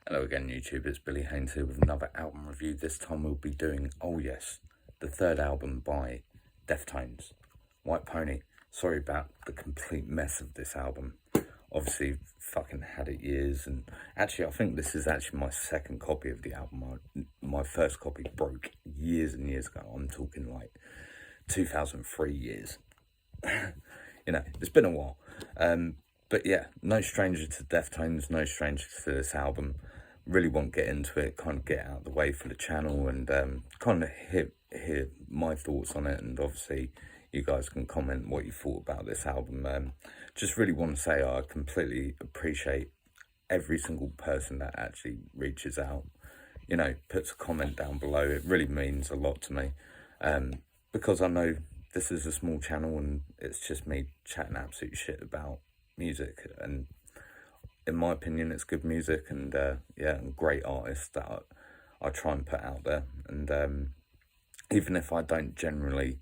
Hello again, YouTube. It's Billy Haynes here with another album review. This time we'll be doing, oh yes, the third album by Deftones, White Pony. Sorry about the complete mess of this album. Obviously, fucking had it years, and actually I think this is actually my second copy of the album. My first copy broke years and years ago. I'm talking like 2003 years. You know, it's been a while. But yeah, no stranger to Deftones, no stranger to this album. Really want to get into it, kind of get out of the way for the channel and kind of hear my thoughts on it. And obviously, you guys can comment what you thought about this album. Just really want to say I completely appreciate every single person that actually reaches out, you know, puts a comment down below. It really means a lot to me, because I know this is a small channel and it's just me chatting absolute shit about music, and in my opinion it's good music, and yeah, and great artists that I try and put out there. And even if I don't generally,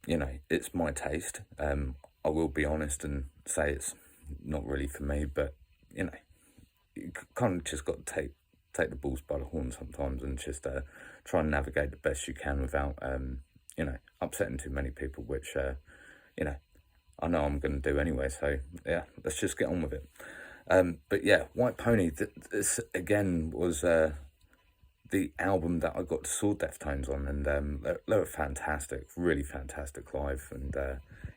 you know, it's my taste, I will be honest and say it's not really for me. But you know, you kind of just got to take the balls by the horn sometimes and just try and navigate the best you can without you know, upsetting too many people, which you know, I know I'm going to do anyway. So yeah, let's just get on with it. But yeah, White Pony, this again was the album that I got to saw Deftones on, and they were fantastic, really fantastic live. And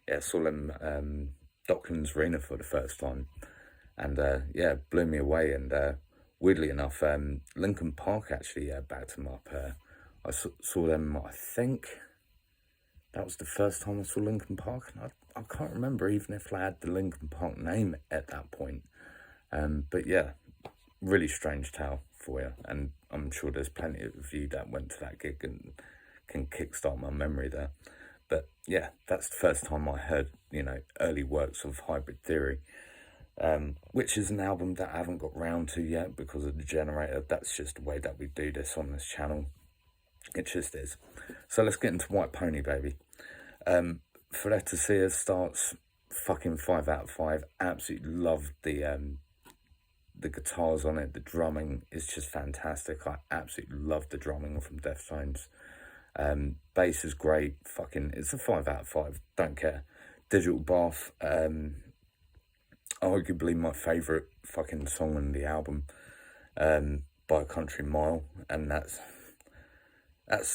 yeah, saw them Docklands Arena for the first time, and yeah, blew me away. And weirdly enough, Linkin Park actually backed them up. I saw them, I think that was the first time I saw Linkin Park, and I can't remember even if they had the Linkin Park name at that point. But yeah, really strange tale for you, and I'm sure there's plenty of you that went to that gig and can kickstart my memory there. But yeah, that's the first time I heard, you know, early works of Hybrid Theory, which is an album that I haven't got round to yet because of the generator. That's just the way that we do this on this channel. It just is. So let's get into White Pony, baby. For that to see us starts fucking 5 out of 5. Absolutely love the guitars on it. The drumming is just fantastic. I absolutely love the drumming from Deftones. Bass is great. Fucking, it's a 5 out of 5. Don't care. Digital Bath, arguably my favourite fucking song on the album, by a country mile, and that's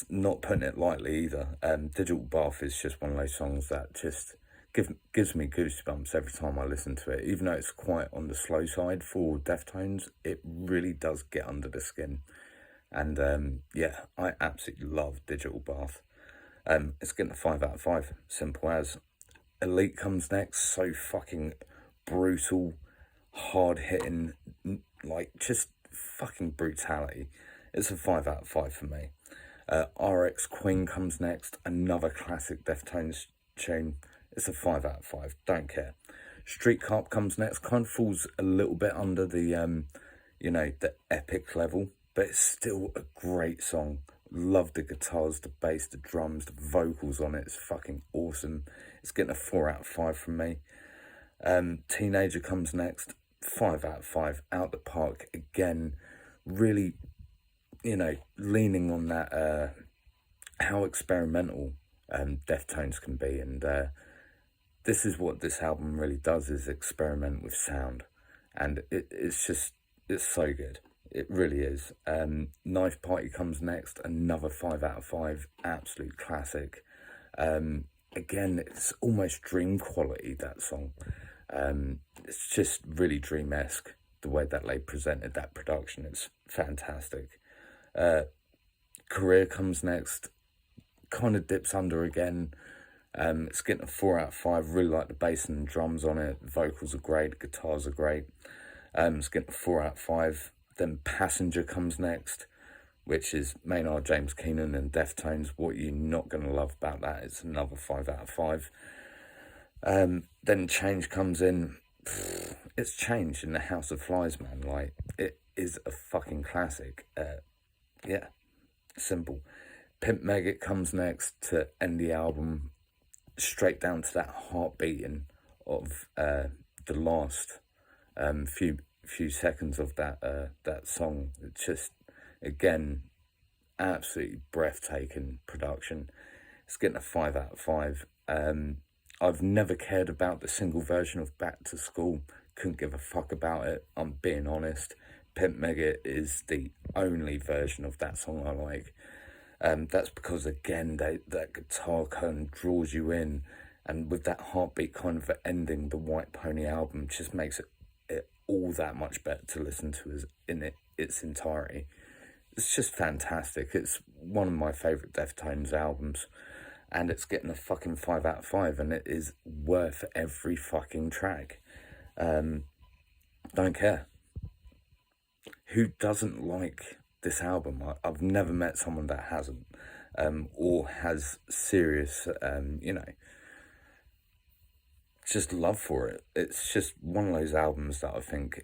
not putting it lightly either. Digital Bath is just one of those songs that just gives me goosebumps every time I listen to it. Even though it's quite on the slow side for Deftones, it really does get under the skin. And yeah, I absolutely love Digital Bath. It's getting a 5 out of 5, simple as. Elite comes next, so fucking brutal, hard-hitting, like just fucking brutality. It's a 5 out of 5 for me. RX Queen comes next, another classic Deftones tune. It's a 5 out of 5, don't care. Street Carp comes next, kind of falls a little bit under the, you know, the epic level, but it's still a great song. Love the guitars, the bass, the drums, the vocals on it. It's fucking awesome. It's getting a 4 out of 5 from me. Teenager comes next, 5 out of 5, out the park again. Really, you know, leaning on that, how experimental Deftones can be. And this is what this album really does, is experiment with sound. And it's so good. It really is. Knife Party comes next, another 5 out of 5, absolute classic. Again, it's almost dream quality, that song. It's just really dream-esque, the way that they presented that production. It's fantastic. Career comes next, kind of dips under again. It's getting a 4 out of 5. Really like the bass and the drums on it. The vocals are great, the guitars are great. It's getting a 4 out of 5. Then Passenger comes next, which is Maynard James Keenan and Deftones. What you're not going to love about that is another 5 out of 5. Then Change comes in. It's Change in the House of Flies, man. Like, it is a fucking classic. Yeah, simple. Pimp Megget comes next to end the album, straight down to that heartbeating of the last few seconds of that song. It's just, again, absolutely breathtaking production. It's getting a 5 out of 5. I've never cared about the single version of Back to School. Couldn't give a fuck about it, I'm being honest. Pimp Mega is the only version of that song I like. That's because, again, that guitar kind of draws you in, and with that heartbeat kind of ending the White Pony album just makes it all that much better to listen to in its entirety. It's just fantastic. It's one of my favourite Deftones albums, and it's getting a fucking 5 out of 5, and it is worth every fucking track. Don't care. Who doesn't like this album? I've never met someone that hasn't, or has serious, just love for it. It's just one of those albums that I think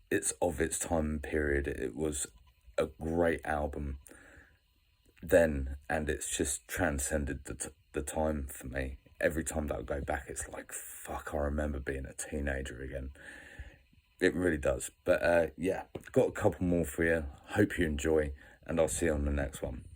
it's of its time and period. It was a great album then, and it's just transcended the time for me. Every time that I go back, it's like, fuck, I remember being a teenager again. It really does. But yeah, got a couple more for you. Hope you enjoy, and I'll see you on the next one.